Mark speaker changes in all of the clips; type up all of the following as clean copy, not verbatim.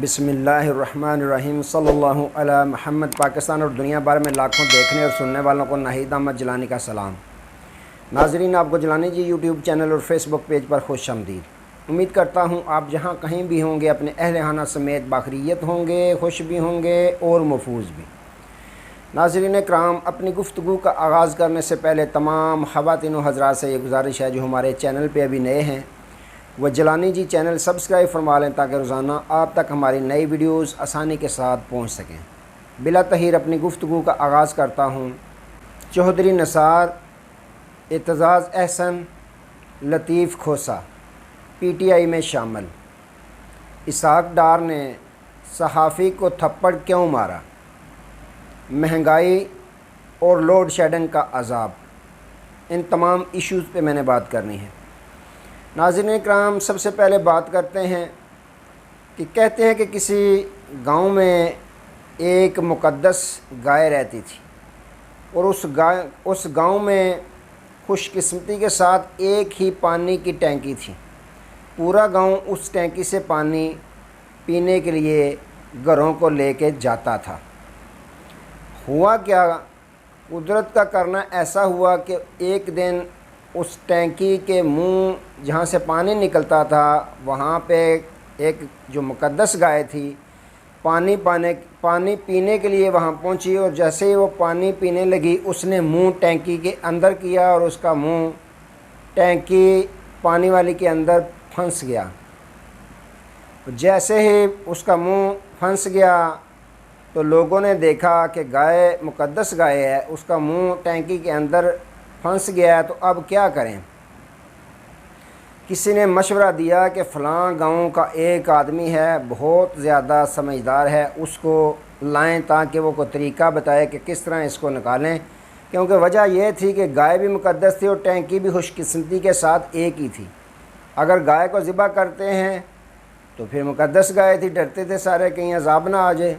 Speaker 1: बिस्मिल्लाहिर्रहमानिर्रहीम सल्लल्लाहु अला मुहम्मद। पाकिस्तान और दुनिया भर में लाखों देखने और सुनने वालों को नाहिद अहमद जिलानी का सलाम। नाजरीन, आपको जिलानी जी यूट्यूब चैनल और फेसबुक पेज पर खुश आमदीद। उम्मीद करता हूँ आप जहाँ कहीं भी होंगे अपने अहल खाना समेत बाखरियत होंगे, खुश भी होंगे और महफूज भी। नाजरीन कराम, अपनी गुफ्तगू का आगाज़ करने से पहले तमाम ख़वातीन व हज़रात से ये गुजारिश है जो हमारे चैनल पर अभी नए हैं वह जिलानी जी चैनल सब्सक्राइब फरमा लें ताकि रोज़ाना आप तक हमारी नई वीडियोस आसानी के साथ पहुंच सकें। बिला तहीर अपनी गुफ्तगू का आगाज़ करता हूं। चौधरी निसार एतजाज़ अहसन लतीफ़ खोसा PTI में शामिल। इसाक डार ने सहाफ़ी को थप्पड़ क्यों मारा, महंगाई और लोड शेडिंग का अज़ाब, इन तमाम इश्यूज़ पे मैंने बात करनी है। नाज़रीन इकराम, सबसे पहले बात करते हैं कि कहते हैं कि किसी गांव में एक मुक़द्दस गाय रहती थी और उस गांव में खुशकिस्मती के साथ एक ही पानी की टैंकी थी। पूरा गांव उस टैंकी से पानी पीने के लिए घरों को लेके जाता था। हुआ क्या, कुदरत का करना ऐसा हुआ कि एक दिन उस टैंकी के मुंह जहाँ से पानी निकलता था वहाँ पे एक जो मुक़द्दस गाय थी पानी पीने के लिए वहाँ पहुँची और जैसे ही वो पानी पीने लगी उसने मुंह टैंकी के अंदर किया और उसका मुंह टैंकी पानी वाली के अंदर फंस गया। जैसे ही उसका मुंह फंस गया तो लोगों ने देखा कि गाय मुक़द्दस गाय है, उसका मुंह टैंकी के अंदर फंस गया है, तो अब क्या करें। किसी ने मशवरा दिया कि फ़लाँ गांव का एक आदमी है, बहुत ज़्यादा समझदार है, उसको लाएं ताकि वो कोई तरीका बताए कि किस तरह इसको निकालें। क्योंकि वजह यह थी कि गाय भी मुक़द्दस थी और टैंकी भी खुशकिस्मती के साथ एक ही थी। अगर गाय को ज़िबा करते हैं तो फिर मुक़द्दस गाय थी, डरते थे सारे कहीं अज़ाब ना आ जाए।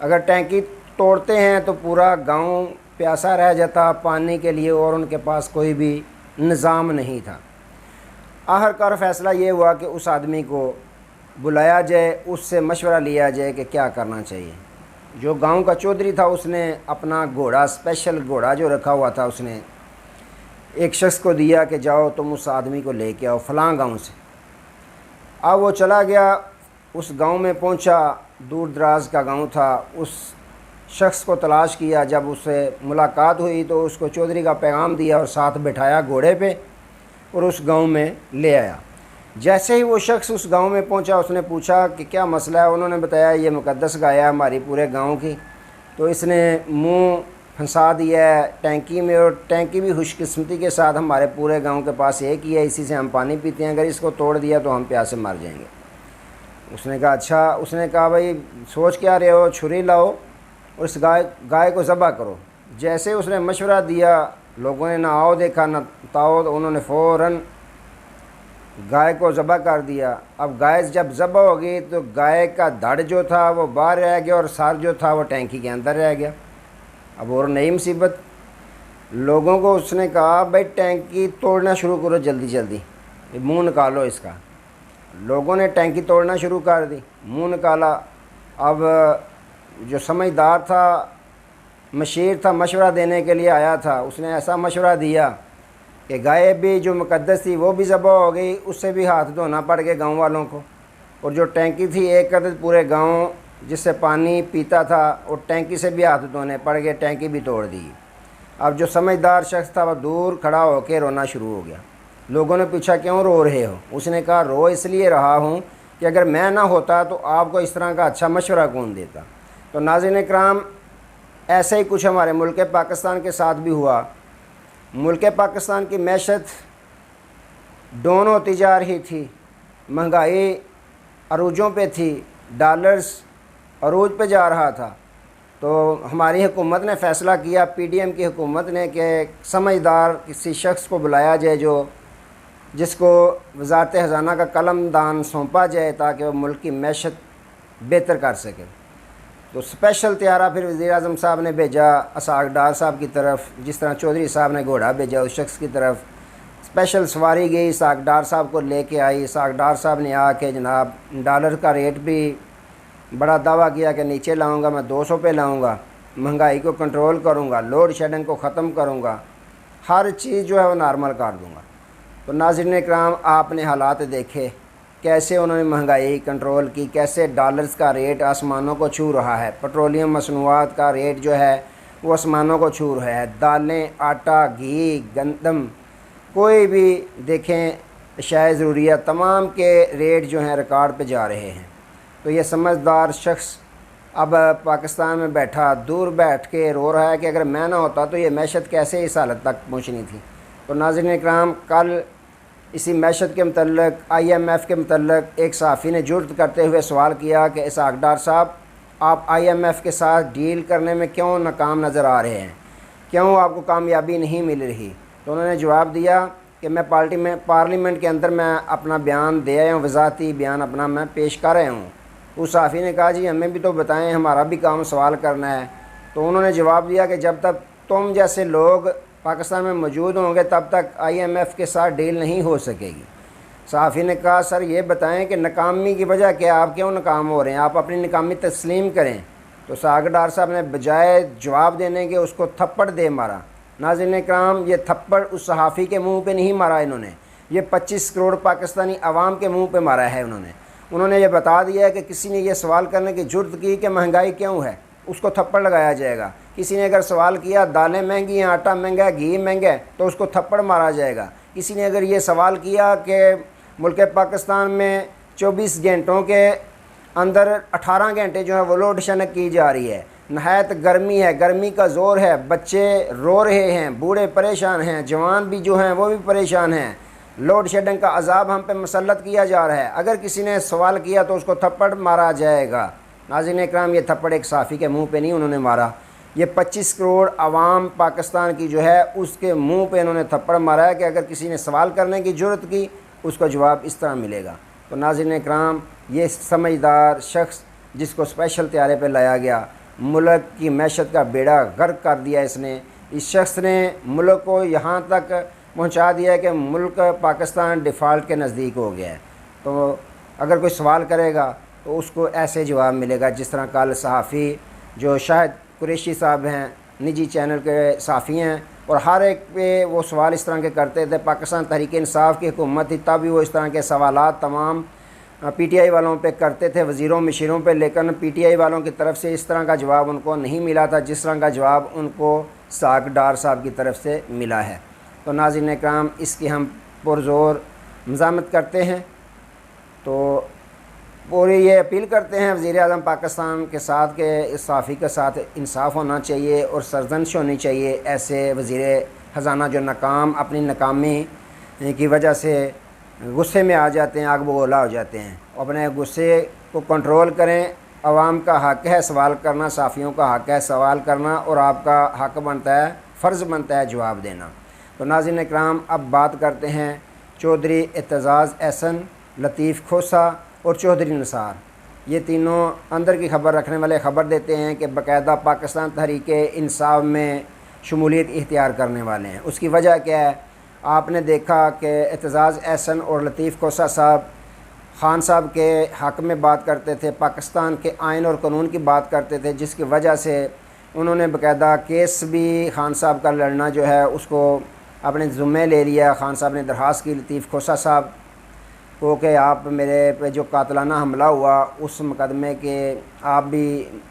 Speaker 1: अगर टैंकी तोड़ते हैं तो पूरा गाँव प्यासा रह जाता पानी के लिए और उनके पास कोई भी निज़ाम नहीं था। आखिरकार फ़ैसला ये हुआ कि उस आदमी को बुलाया जाए, उससे मशवरा लिया जाए कि क्या करना चाहिए। जो गांव का चौधरी था उसने अपना घोड़ा, स्पेशल घोड़ा जो रखा हुआ था, उसने एक शख्स को दिया कि जाओ तुम उस आदमी को लेके आओ फ़लाँ गांव से। अब वो चला गया, उस गांव में पहुंचा, दूर दराज का गांव था। उस शख्स को तलाश किया, जब उससे मुलाकात हुई तो उसको चौधरी का पैगाम दिया और साथ बैठाया घोड़े पे और उस गांव में ले आया। जैसे ही वो शख्स उस गांव में पहुंचा उसने पूछा कि क्या मसला है। उन्होंने बताया ये मुक़द्दस गाय है हमारी पूरे गांव की, तो इसने मुंह फंसा दिया है टैंकी में और टैंकी भी खुशकिस्मती के साथ हमारे पूरे गाँव के पास एक ही है, इसी से हम पानी पीते हैं, अगर इसको तोड़ दिया तो हम प्यासे मर जाएंगे। उसने कहा अच्छा। उसने कहा भाई सोच क्या रहे हो, छुरी लाओ और इस गाय को ज़बह करो। जैसे उसने मशवरा दिया, लोगों ने ना आओ देखा ना ताओ, तो उन्होंने फ़ौरन गाय को ज़बह कर दिया। अब गाय जब ज़बह हो गई तो गाय का धड़ जो था वो बाहर रह गया और सर जो था वो टैंकी के अंदर रह गया। अब और नई मुसीबत। लोगों को उसने कहा भाई टैंकी तोड़ना शुरू करो जल्दी जल्दी, मुँह निकालो इसका। लोगों ने टैंकी तोड़ना शुरू कर दी, मुँह निकाला। अब जो समझदार था, मशीर था, मशवरा देने के लिए आया था, उसने ऐसा मशवरा दिया कि गाय भी जो मुक़द्दस थी वो भी ज़बह हो गई, उससे भी हाथ धोना पड़ गए गांव वालों को। और जो टैंकी थी एक अदद पूरे गांव जिससे पानी पीता था और टैंकी से भी हाथ धोने पड़ गए, टैंकी भी तोड़ दी। अब जो समझदार शख्स था वह दूर खड़ा होकर रोना शुरू हो गया। लोगों ने पूछा क्यों रो रहे हो। उसने कहा रो इसलिए रहा हूँ कि अगर मैं ना होता तो आपको इस तरह का अच्छा मशवरा कौन देता। तो नाज़रीन इकराम, ऐसे ही कुछ हमारे मुल्क पाकिस्तान के साथ भी हुआ। मुल्क पाकिस्तान की मैशत डाउन होती जा रही थी, महंगाई अरूजों पे थी, डॉलर्स अरूज पे जा रहा था। तो हमारी हुकूमत ने फ़ैसला किया, PDM की हुकूमत ने, कि समझदार किसी शख्स को बुलाया जाए जिसको वज़ारत ख़ज़ाना का कलमदान सौंपा जाए ताकि वह मुल्क की मैशत बेहतर कर सके। तो स्पेशल त्यारा फिर वज़ीर-ए-आज़म साहब ने भेजा इसाक डार साहब की तरफ, जिस तरह चौधरी साहब ने घोड़ा भेजा उस शख्स की तरफ। स्पेशल सवारी गई, इसाक डार साहब को लेके आई। इसाक डार साहब ने आके जनाब डॉलर का रेट भी बड़ा दावा किया कि नीचे लाऊंगा, मैं 200 पे लाऊंगा, महंगाई को कंट्रोल करूंगा, लोड शेडिंग को ख़त्म करूंगा, हर चीज़ जो है वो नॉर्मल कर दूंगा। तो नाज़रीन इकराम, आपने हालात देखे कैसे उन्होंने महंगाई कंट्रोल की, कैसे डॉलर्स का रेट आसमानों को छू रहा है, पेट्रोलियम मसनूआत का रेट जो है वो आसमानों को छू रहा है, दालें, आटा, घी, गंदम, कोई भी देखें अशाए ज़रूरिया तमाम के रेट जो हैं रिकॉर्ड पे जा रहे हैं। तो ये समझदार शख्स अब पाकिस्तान में बैठा दूर बैठ के रो रहा है कि अगर मैं ना होता तो ये मैशत कैसे इस हालत तक पहुंचनी थी। तो नाज़रीन इकराम, कल इसी मैशत के मतलब IMF के मतलब एक सहाफ़ी ने जुर्त करते हुए सवाल किया कि इसहाक डार साहब, आप IMF के साथ डील करने में क्यों नाकाम नज़र आ रहे हैं, क्यों आपको कामयाबी नहीं मिल रही। तो उन्होंने जवाब दिया कि मैं पार्लियामेंट के अंदर मैं अपना बयान दे आया हूँ, वज़ाती बयान अपना मैं पेश कर रहा हूँ। उस सहाफ़ी ने कहा जी हमें भी तो बताएं, हमारा भी काम सवाल करना है। तो उन्होंने जवाब दिया कि जब तक तुम जैसे लोग पाकिस्तान में मौजूद होंगे तब तक IMF के साथ डील नहीं हो सकेगी। सहाफ़ी ने कहा सर ये बताएं कि नाकामी की वजह क्या, आप क्यों नाकाम हो रहे हैं, आप अपनी नाकामी तस्लीम करें। तो इसहाक डार साहब ने बजाय जवाब देने के उसको थप्पड़ दे मारा। नाज़रीन इकराम, ये थप्पड़ उस सहाफ़ी के मुंह पे नहीं मारा इन्होंने, ये 25 करोड़ पाकिस्तानी आवाम के मुंह पे मारा है। उन्होंने ये बता दिया है कि किसी ने ये सवाल करने की जुर्त की कि महंगाई क्यों है, उसको थप्पड़ लगाया जाएगा। किसी ने अगर सवाल किया दालें महंगी हैं, आटा महंगा है, घी महंगा है, तो उसको थप्पड़ मारा जाएगा। किसी ने अगर ये सवाल किया कि मुल्क पाकिस्तान में 24 घंटों के अंदर 18 घंटे जो है वो लोड शेडिंग की जा रही है, नहायत गर्मी है, गर्मी का ज़ोर है, बच्चे रो रहे हैं, बूढ़े परेशान हैं, जवान भी जो हैं वो भी परेशान हैं, लोड शेडिंग का अजाब हम पे मुसल्लत किया जा रहा है, अगर किसी ने सवाल किया तो उसको थप्पड़ मारा जाएगा। नाज़रीन इकराम, ये थप्पड़ एक सहाफ़ी के मुंह पे नहीं उन्होंने मारा, ये 25 करोड़ आवाम पाकिस्तान की जो है उसके मुंह पे इन्होंने थप्पड़ मारा है कि अगर किसी ने सवाल करने की ज़रूरत की उसको जवाब इस तरह मिलेगा। तो नाज़रीन इकराम, ये समझदार शख्स जिसको स्पेशल त्यारे पे लाया गया, मुल्क की मैशत का बेड़ा गर्क कर दिया इसने, इस शख्स ने मुल्क को यहाँ तक पहुँचा दिया है कि मुल्क पाकिस्तान डिफ़ॉल्ट के नज़दीक हो गया है। तो अगर कोई सवाल करेगा तो उसको ऐसे जवाब मिलेगा जिस तरह कल सहाफ़ी जो शायद कुरैशी साहब हैं, निजी चैनल के सहाफ़ी हैं, और हर एक पे वो सवाल इस तरह के करते थे। पाकिस्तान तहरीक इंसाफ की हुकूमत थी तब भी वो इस तरह के सवालात तमाम PTI वालों पे करते थे, वज़ीरों मशीरों पे, लेकिन PTI वालों की तरफ से इस तरह का जवाब उनको नहीं मिला था जिस तरह का जवाब उनको इसहाक डार साहब की तरफ से मिला है। तो नाज़रीन इकराम, इसकी हम पुरज़ोर मज़ामत करते हैं। तो पूरी ये अपील करते हैं वज़ीर आज़म पाकिस्तान के साथ कि इस सहाफ़ी के साथ इंसाफ होना चाहिए और सरजनश होनी चाहिए। ऐसे वज़ीर ख़जाना जो नाकाम अपनी नाकामी की वजह से गुस्से में आ जाते हैं, आग बगोला हो जाते हैं, अपने गुस्से को कंट्रोल करें। आवाम का हक़ है सवाल करना, सहाफ़ियों का हक़ है सवाल करना, और आपका हक़ बनता है, फ़र्ज़ बनता है जवाब देना। तो नाज़रीन इकराम, अब बात करते हैं चौधरी एतज़ाज़ एहसन, लतीफ़ खोसा और चौधरी निसार। ये तीनों अंदर की खबर रखने वाले ख़बर देते हैं कि बाकायदा पाकिस्तान तहरीक इंसाफ में शमूलियत इख्तियार करने वाले हैं। उसकी वजह क्या है? आपने देखा कि एतज़ाज़ एहसन और लतीफ़ खोसा साहब ख़ान साहब के हक़ में बात करते थे, पाकिस्तान के आइन और कानून की बात करते थे, जिसकी वजह से उन्होंने बाकायदा केस भी ख़ान साहब का लड़ना जो है उसको अपने ज़िम्मे ले लिया। ख़ान साहब ने दरख्वास्त की लतीफ़ खोसा साहब को कि आप मेरे पे जो कातलाना हमला हुआ उस मुकदमे के आप भी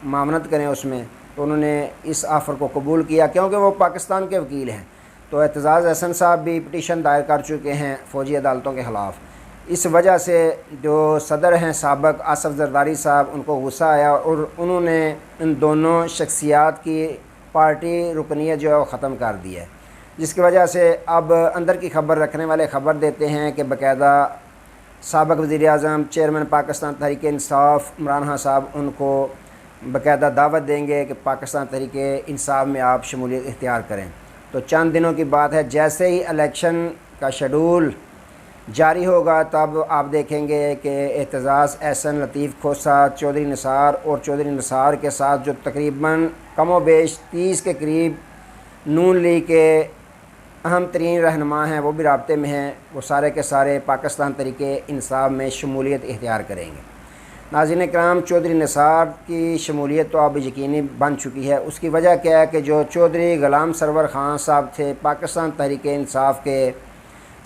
Speaker 1: मामनत करें उसमें। तो उन्होंने इस ऑफ़र को कबूल किया क्योंकि वो पाकिस्तान के वकील हैं। तो एतज़ाज़ एहसन साहब भी पिटीशन दायर कर चुके हैं फ़ौजी अदालतों के ख़िलाफ़। इस वजह से जो सदर हैं साबिक़ आसफ़ ज़रदारी साहब, उनको गुस्सा आया और उन्होंने इन दोनों शख्सियात की पार्टी रुकनीत जो है वो ख़त्म कर दी है, जिसकी वजह से अब अंदर की खबर रखने वाले ख़बर देते हैं कि बाकायदा साबिक़ वज़ीर आज़म चेयरमैन पाकिस्तान तहरीक इंसाफ इमरान खान साहब उनको बाकायदा दावत देंगे कि पाकिस्तान तहरीक इंसाफ में आप शमूलियत इख्तियार करें। तो चंद दिनों की बात है, जैसे ही इलेक्शन का शेड्यूल जारी होगा तब आप देखेंगे कि एतज़ाज़ एहसन, लतीफ़ खोसा, चौधरी निसार और चौधरी निसार के साथ जो तकरीबन कमो बेश 30 के करीब नून लीग के अहम तरीन रहनुमा हैं वो भी राब्ते में हैं, वो सारे के सारे पाकिस्तान तहरीक इंसाफ में शमूलियत इख्तियार करेंगे। नाज़रीन कराम, चौधरी निसार की शमूलियत तो अब यकीनी बन चुकी है। उसकी वजह क्या है कि जो चौधरी ग़ुलाम सरवर ख़ान साहब थे, पाकिस्तान तहरीक इंसाफ के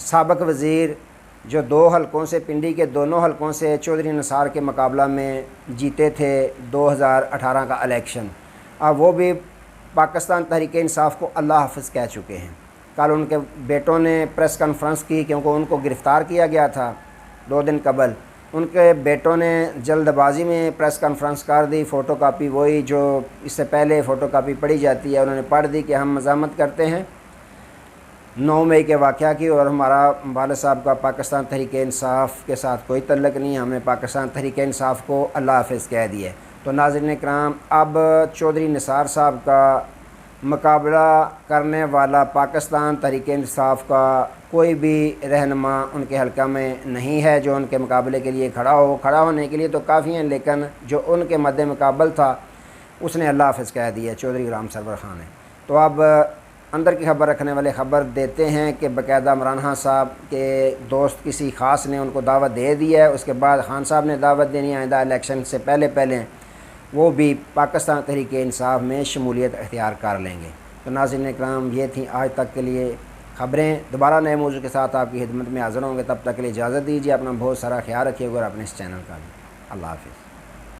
Speaker 1: साबिक़ वज़ीर, जो 2 हलकों से, पिंडी के दोनों हलकों से चौधरी निसार के मुकाबला में जीते थे 2018 का इलेक्शन, अब वो भी पाकिस्तान तहरीक इंसाफ को अल्लाह हाफ़िज़ कह चुके हैं। कल उनके बेटों ने प्रेस कॉन्फ्रेंस की, क्योंकि उनको गिरफ़्तार किया गया था 2 दिन कबल। उनके बेटों ने जल्दबाजी में प्रेस कॉन्फ्रेंस कर दी, फ़ोटो कापी वही जो इससे पहले फ़ोटो कापी पढ़ी जाती है, उन्होंने पढ़ दी कि हम मज़ामत करते हैं 9 मई के वाक़या की, और हमारा वालिद साहब का पाकिस्तान तहरीक इंसाफ के साथ कोई तल्लुक़ नहीं, हमने पाकिस्तान तहरीक इंसाफ को अल्लाह हाफ़िज़ कह दिए। तो नाज़रीन इकराम, अब चौधरी निसार साहब का मुकाबला करने वाला पाकिस्तान तहरीक इंसाफ का कोई भी रहनुमा उनके हल्का में नहीं है जो उनके मुकाबले के लिए खड़ा हो। खड़ा होने के लिए तो काफ़ी हैं, लेकिन जो उनके मद्दे मुकाबल था उसने अल्लाह हाफ़िज़ कह दिया, चौधरी ग़ुलाम सरवर ख़ान है। तो अब अंदर की खबर रखने वाले ख़बर देते हैं कि बाकायदा इमरान खान साहब के दोस्त किसी ख़ास ने उनको दावत दे दी है। उसके बाद खान साहब ने दावत देनी है, आइंदा इलेक्शन से पहले वो भी पाकिस्तान तहरीक इंसाफ में शमूलियत अख्तियार कर लेंगे। तो नाज़रीन इकराम, ये थी आज तक के लिए ख़बरें। दोबारा नए मौजू के साथ आपकी खिदमत में हाज़िर होंगे, तब तक के लिए इजाज़त दीजिए। अपना बहुत सारा ख्याल रखिएगा और अपने इस चैनल का भी। अल्लाह हाफ़िज़।